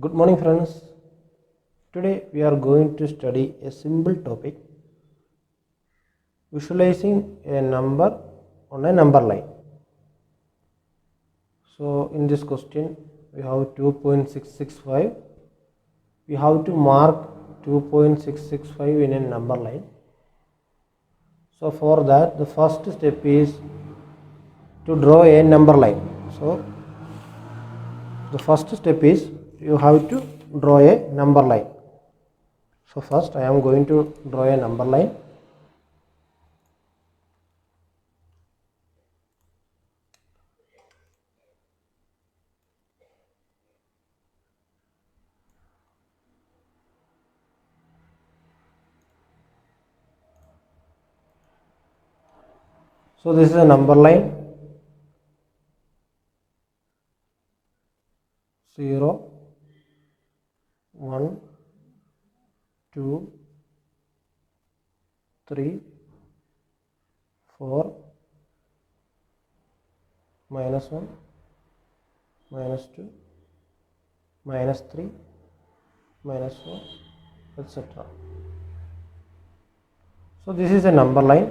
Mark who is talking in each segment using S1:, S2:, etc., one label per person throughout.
S1: Good morning, friends. Today we are going to study a simple topic, visualizing a number on a number line. So in this question we have 2.665. We have to mark 2.665 in a number line. So for that, the first step is to draw a number line. So the first step is you have to draw a number line. So first I am going to draw a number line. So this is a number line 0, 1, 2, 3, 4, minus 1, minus 2, minus 3, minus 4, etc. So this is a number line.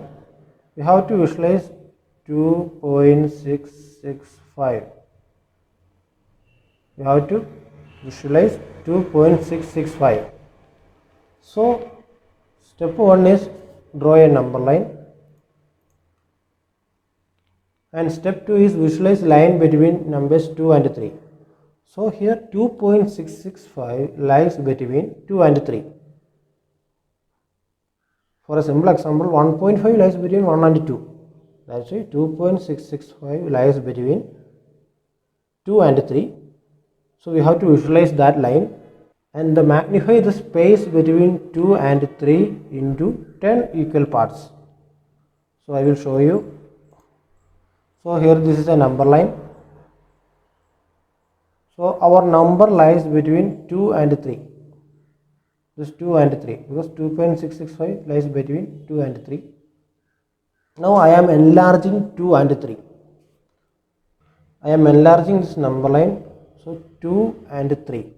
S1: We have to visualize 2.665. We have to visualize 2.665. So step 1 is draw a number line, and step 2 is visualize line between numbers 2 and 3. So here 2.665 lies between 2 and 3. For a simple example, 1.5 lies between 1 and 2. That's why 2.665 lies between 2 and 3. So we have to visualize that line and magnify the space between 2 and 3 into 10 equal parts. So I will show you. So here this is a number line. So our number lies between 2 and 3. This 2 and 3 because 2.665 lies between 2 and 3. Now I am enlarging 2 and 3. I am enlarging this number line. So 2 and 3.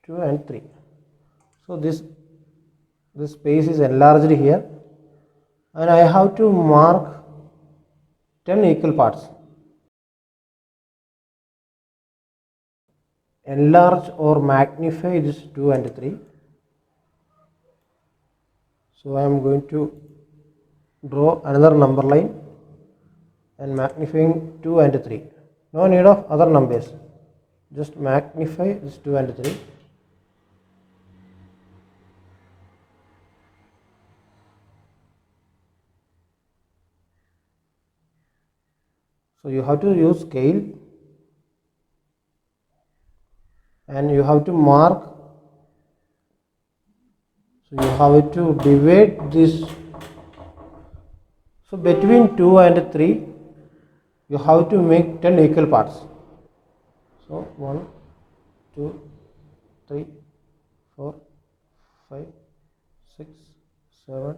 S1: 2 and 3. So this space is enlarged here, and I have to mark 10 equal parts. Enlarge or magnify this 2 and 3. So I am going to draw another number line and magnifying 2 and 3. No need of other numbers. Just magnify this 2 and 3. So you have to use scale and you have to mark. So you have to divide this. So between 2 and 3 you have to make 10 equal parts. So 1, 2, 3, 4, 5, 6, 7,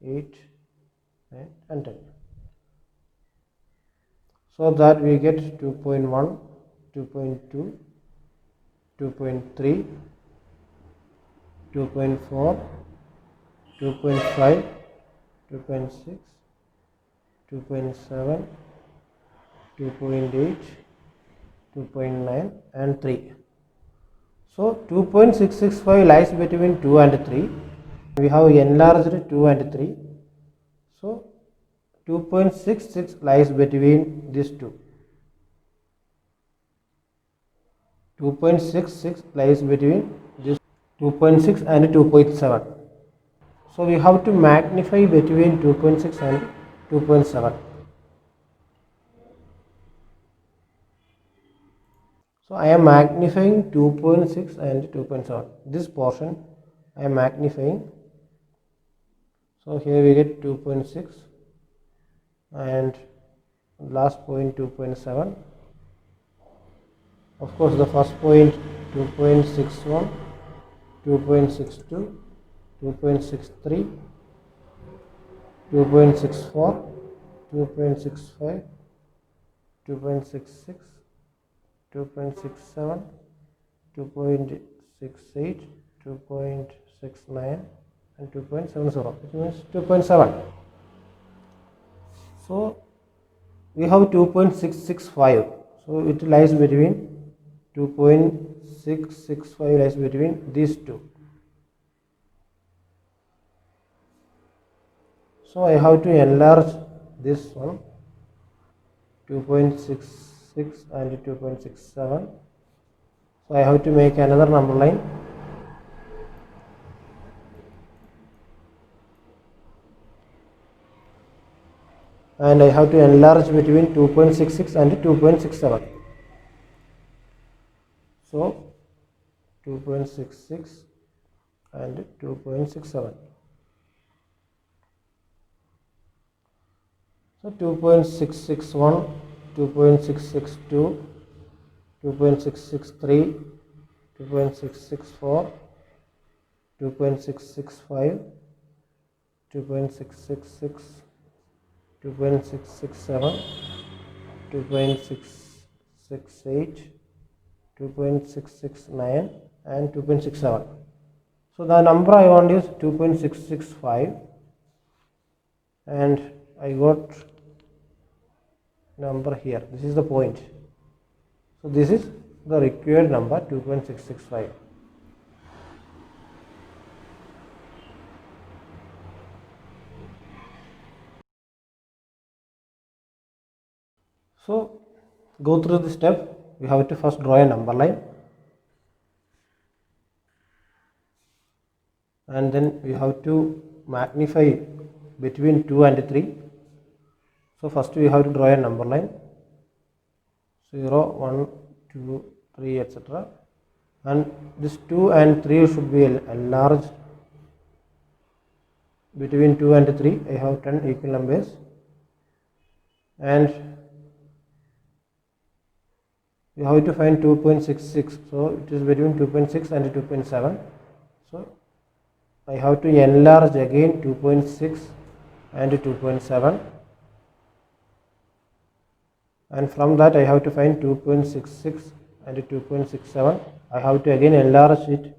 S1: 8, 9 and 10. So that we get 2.1, 2.2, 2.3, 2.4, 2.5, 2.6, 2.7, 2.8, 2.9 and 3. So 2.665 lies between 2 and 3. We have enlarged 2 and 3. So 2.66 lies between these two. 2.66 lies between this 2.6 and 2.7. So we have to magnify between 2.6 and 2.7. So I am magnifying 2.6 and 2.7. This portion I am magnifying. So here we get 2.6 and last point 2.7. Of course the first point 2.61, 2.62, 2.63, 2.64, 2.65, 2.66, 2.67, 2.68, 2.69 and 2.70, which means 2.7. So we have 2.665, so it lies between 2.665 lies between these two. So I have to enlarge this one, 2.66 and 2.67. So I have to make another number line, and I have to enlarge between 2.66 and 2.67. So 2.66 and 2.67. So 2.661, 2.662, 2.663, 2.664, 2.665, 2.666, 2.667, 2.668, 2.669 and 2.67. So the number I want is 2.665, and I got number here. This is the point. So this is the required number, 2.665. So go through the step. We have to first draw a number line, and then we have to magnify between 2 and 3. So first we have to draw a number line, 0, 1, 2, 3, etc. And this 2 and 3 should be enlarged. Between 2 and 3 I have 10 equal numbers, and we have to find 2.66. So it is between 2.6 and 2.7. So I have to enlarge again 2.6 and 2.7, and from that I have to find 2.66 and 2.67. I have to again enlarge it,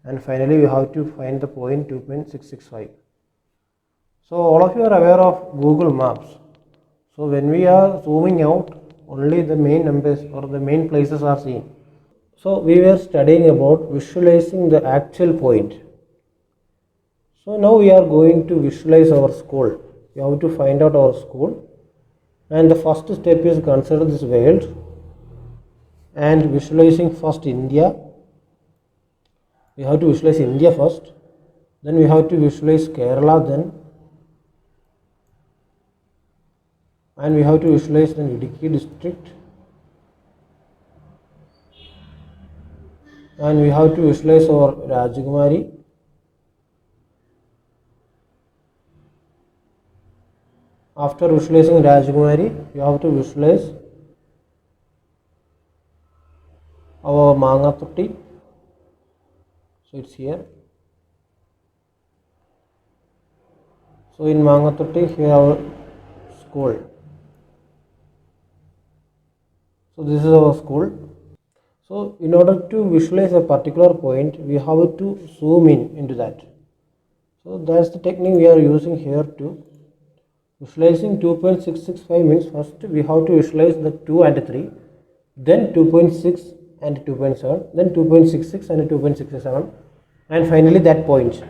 S1: and finally we have to find the point 2.665. So all of you are aware of Google Maps. So when we are zooming out, only the main numbers or the main places are seen. So we were studying about visualizing the actual point. So now we are going to visualize our school. We have to find out our school, and the first step is consider this world and visualizing first India. We have to visualize India first, then we have to visualize Kerala, then, and we have to visualize the Idukki district, and we have to visualize our Rajakumari, after visualizing Rajakumari we have to visualize our Mangathutti, so it's here. So in Mangathutti here our school, so this is our school. So in order to visualize a particular point we have to zoom in into that. So that's the technique we are using here too. Visualizing 2.665 means first we have to visualize the 2 and 3, then 2.6 and 2.7, then 2.66 and 2.67, and finally that point.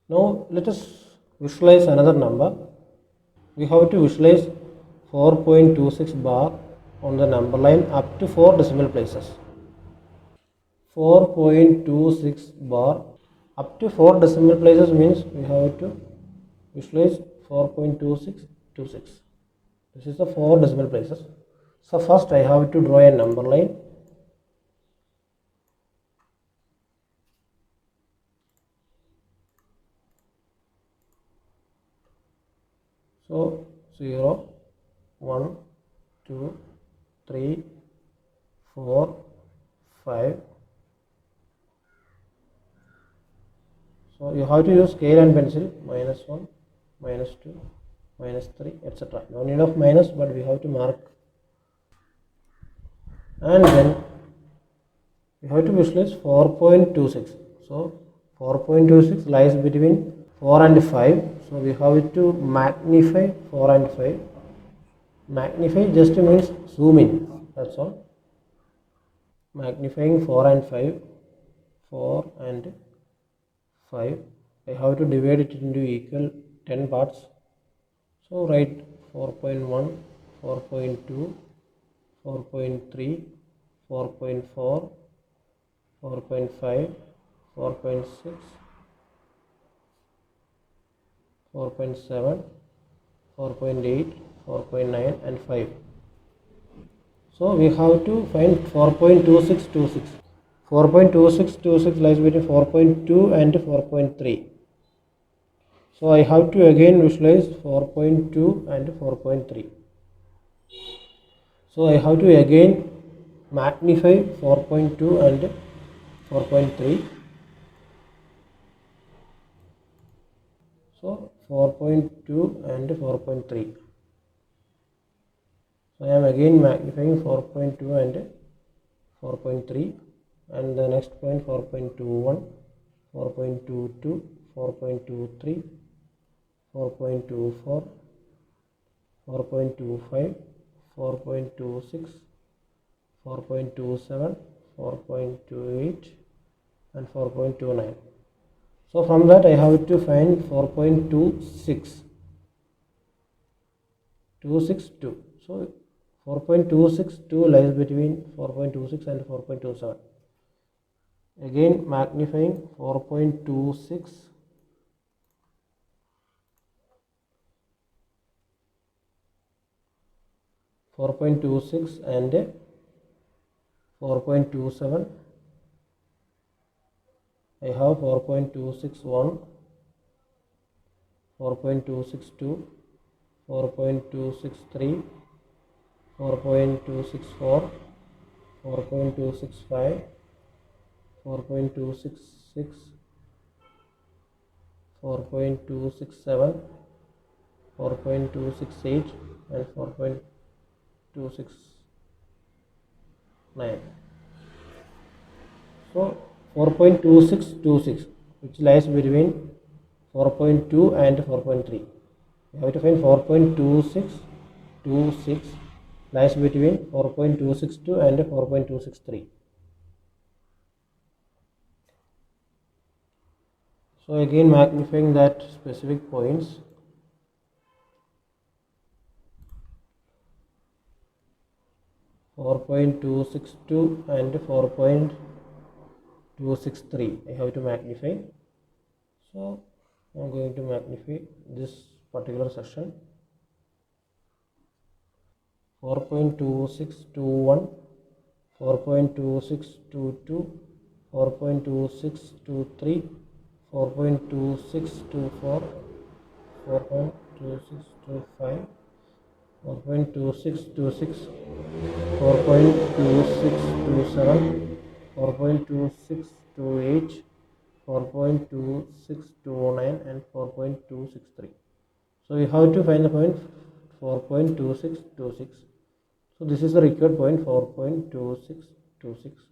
S1: Now let us visualize another number. We have to visualize 4.26 bar on the number line up to 4 decimal places. 4.26 bar up to 4 decimal places means we have to visualize 4.2626. This is the 4 decimal places. So first I have to draw a number line. So 0, 1, 2, 3, 4, 5, So you have to use scale and pencil, -1, -2, -3, etc. No need of minus, but we have to mark. And then we have to visualize 4.26. So 4.26 lies between 4 and 5. So we have to magnify 4 and 5. Magnify just means zoom in, that's all. Magnifying 4 and 5, 4 and 5, I have to divide it into equal 10 parts. So write 4.1, 4.2, 4.3, 4.4, 4.5, 4.6, 4.7, 4.8, 4.9 and 5. So we have to find 4.2626. 4.2626 lies between 4.2 and 4.3. So I have to again visualize 4.2 and 4.3. So I have to again magnify 4.2 and 4.3. So 4.2 and 4.3. So I am again magnifying 4.2 and 4.3, and the next point 4.21, 4.22, 4.23, 4.24, 4.25, 4.26, 4.27, 4.28 and 4.29. So from that I have to find 4.26. 262. So 4.262 lies between 4.26 and 4.27. Again magnifying 4.26, 4.26 and 4.27. I have 4.261, 4.262, 4.263, 4.264, 4.265, 4.266, 4.267, 4.268 and 4.269. So 4.2626, which lies between 4.2 and 4.3. You have to find 4.2626 lies between 4.262 and 4.263. So again magnifying that specific points, 4.262 and 4.263 I have to magnify. So I am going to magnify this particular section. 4.2621, 4.2622, 4.2623, 4.2624, 4.2625, 4.2626, 4.2627, 4.2628, 4.2629 and 4.263. So we have to find the point 4.2626. So this is the required point 4.2626.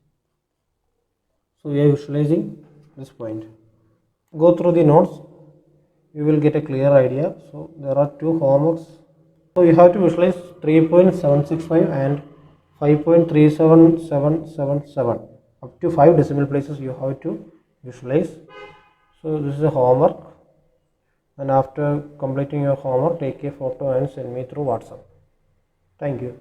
S1: So we are visualizing this point. Go through the notes, you will get a clear idea. So there are two homeworks. So you have to visualize 3.765 and 5.37777. Up to 5 decimal places you have to visualize. So this is a homework, and after completing your homework, take a photo and send me through WhatsApp. Thank you.